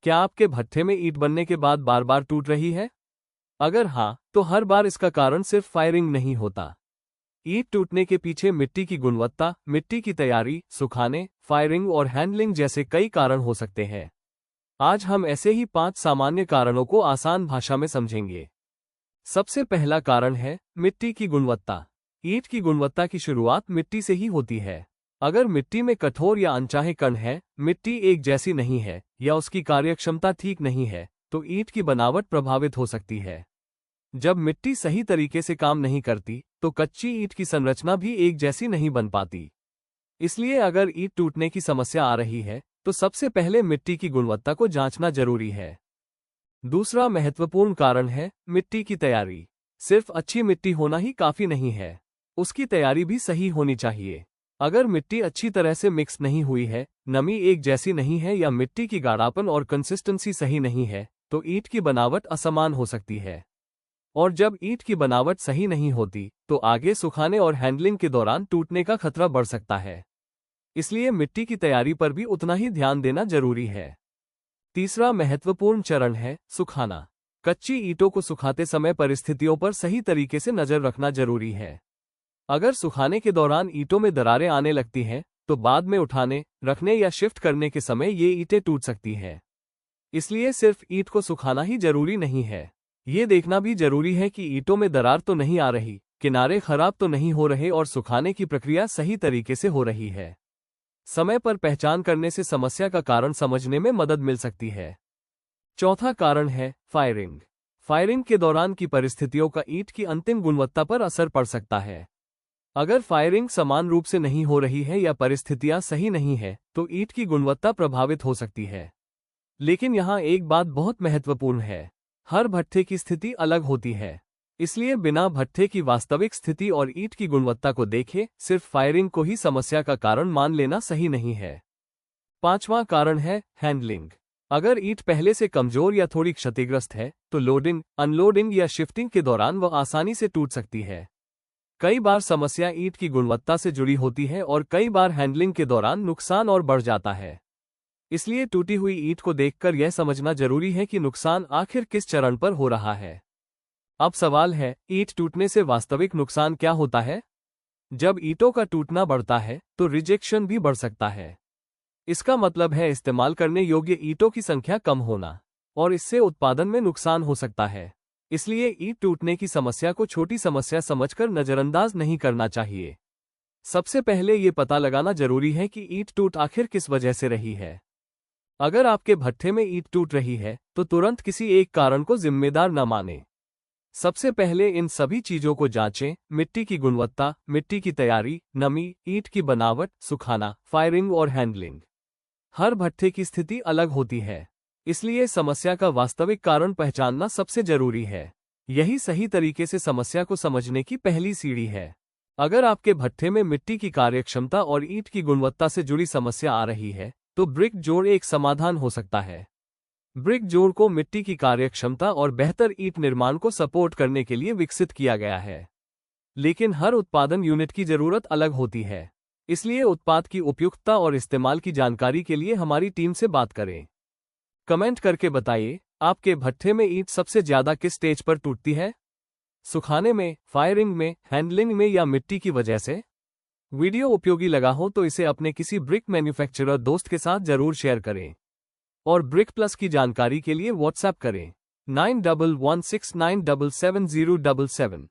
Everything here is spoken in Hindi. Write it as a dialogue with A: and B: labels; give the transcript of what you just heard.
A: क्या आपके भट्ठे में ईंट बनने के बाद बार बार टूट रही है? अगर हाँ, तो हर बार इसका कारण सिर्फ फायरिंग नहीं होता। ईंट टूटने के पीछे मिट्टी की गुणवत्ता, मिट्टी की तैयारी, सुखाने, फायरिंग और हैंडलिंग जैसे कई कारण हो सकते हैं। आज हम ऐसे ही 5 सामान्य कारणों को आसान भाषा में समझेंगे। सबसे पहला कारण है मिट्टी की गुणवत्ता। ईंट की गुणवत्ता की शुरुआत मिट्टी से ही होती है। अगर मिट्टी में कठोर या अनचाहे कण है, मिट्टी एक जैसी नहीं है या उसकी कार्यक्षमता ठीक नहीं है, तो ईंट की बनावट प्रभावित हो सकती है। जब मिट्टी सही तरीके से काम नहीं करती, तो कच्ची ईंट की संरचना भी एक जैसी नहीं बन पाती। इसलिए अगर ईंट टूटने की समस्या आ रही है, तो सबसे पहले मिट्टी की गुणवत्ता को जांचना जरूरी है। दूसरा महत्वपूर्ण कारण है मिट्टी की तैयारी। सिर्फ अच्छी मिट्टी होना ही काफी नहीं है, उसकी तैयारी भी सही होनी चाहिए। अगर मिट्टी अच्छी तरह से मिक्स नहीं हुई है, नमी एक जैसी नहीं है या मिट्टी की गाढ़ापन और कंसिस्टेंसी सही नहीं है, तो ईंट की बनावट असमान हो सकती है। और जब ईंट की बनावट सही नहीं होती, तो आगे सुखाने और हैंडलिंग के दौरान टूटने का खतरा बढ़ सकता है। इसलिए मिट्टी की तैयारी पर भी उतना ही ध्यान देना जरूरी है। तीसरा महत्वपूर्ण चरण है सुखाना। कच्ची ईंटों को सुखाते समय परिस्थितियों पर सही तरीके से नजर रखना जरूरी है। अगर सुखाने के दौरान ईंटों में दरारें आने लगती हैं, तो बाद में उठाने, रखने या शिफ्ट करने के समय ये ईंटें टूट सकती हैं। इसलिए सिर्फ ईंट को सुखाना ही जरूरी नहीं है, ये देखना भी जरूरी है कि ईंटों में दरार तो नहीं आ रही, किनारे खराब तो नहीं हो रहे और सुखाने की प्रक्रिया सही तरीके से हो रही है। समय पर पहचान करने से समस्या का कारण समझने में मदद मिल सकती है। चौथा कारण है फायरिंग। फायरिंग के दौरान की परिस्थितियों का ईंट की अंतिम गुणवत्ता पर असर पड़ सकता है। अगर फायरिंग समान रूप से नहीं हो रही है या परिस्थितियां सही नहीं है, तो ईंट की गुणवत्ता प्रभावित हो सकती है। लेकिन यहाँ एक बात बहुत महत्वपूर्ण है, हर भट्ठे की स्थिति अलग होती है। इसलिए बिना भट्ठे की वास्तविक स्थिति और ईंट की गुणवत्ता को देखे सिर्फ फायरिंग को ही समस्या का कारण मान लेना सही नहीं है। पांचवां कारण है हैंडलिंग। अगर ईंट पहले से कमजोर या थोड़ी क्षतिग्रस्त है, तो लोडिंग, अनलोडिंग या शिफ्टिंग के दौरान वह आसानी से टूट सकती है। कई बार समस्या ईंट की गुणवत्ता से जुड़ी होती है और कई बार हैंडलिंग के दौरान नुकसान और बढ़ जाता है। इसलिए टूटी हुई ईंट को देखकर यह समझना जरूरी है कि नुकसान आखिर किस चरण पर हो रहा है। अब सवाल है, ईंट टूटने से वास्तविक नुकसान क्या होता है? जब ईंटों का टूटना बढ़ता है, तो रिजेक्शन भी बढ़ सकता है। इसका मतलब है इस्तेमाल करने योग्य ईंटों की संख्या कम होना, और इससे उत्पादन में नुकसान हो सकता है। इसलिए ईंट टूटने की समस्या को छोटी समस्या समझकर नजरअंदाज नहीं करना चाहिए। सबसे पहले ये पता लगाना जरूरी है कि ईंट टूट आखिर किस वजह से रही है। अगर आपके भट्ठे में ईंट टूट रही है, तो तुरंत किसी एक कारण को जिम्मेदार न माने। सबसे पहले इन सभी चीजों को जांचें: मिट्टी की गुणवत्ता, मिट्टी की तैयारी, नमी, ईंट की बनावट, सुखाना, फायरिंग और हैंडलिंग। हर भट्ठे की स्थिति अलग होती है, इसलिए समस्या का वास्तविक कारण पहचानना सबसे जरूरी है। यही सही तरीके से समस्या को समझने की पहली सीढ़ी है। अगर आपके भट्ठे में मिट्टी की कार्यक्षमता और ईंट की गुणवत्ता से जुड़ी समस्या आ रही है, तो ब्रिक जोड़ एक समाधान हो सकता है। ब्रिक जोड़ को मिट्टी की कार्यक्षमता और बेहतर ईंट निर्माण को सपोर्ट करने के लिए विकसित किया गया है। लेकिन हर उत्पादन यूनिट की जरूरत अलग होती है, इसलिए उत्पाद की उपयुक्तता और इस्तेमाल की जानकारी के लिए हमारी टीम से बात करें। कमेंट करके बताइए, आपके भट्ठे में ईंट सबसे ज्यादा किस स्टेज पर टूटती है? सुखाने में, फायरिंग में, हैंडलिंग में या मिट्टी की वजह से? वीडियो उपयोगी लगा हो तो इसे अपने किसी ब्रिक मैन्युफैक्चरर दोस्त के साथ जरूर शेयर करें। और ब्रिक प्लस की जानकारी के लिए व्हाट्सएप करें 9116977077।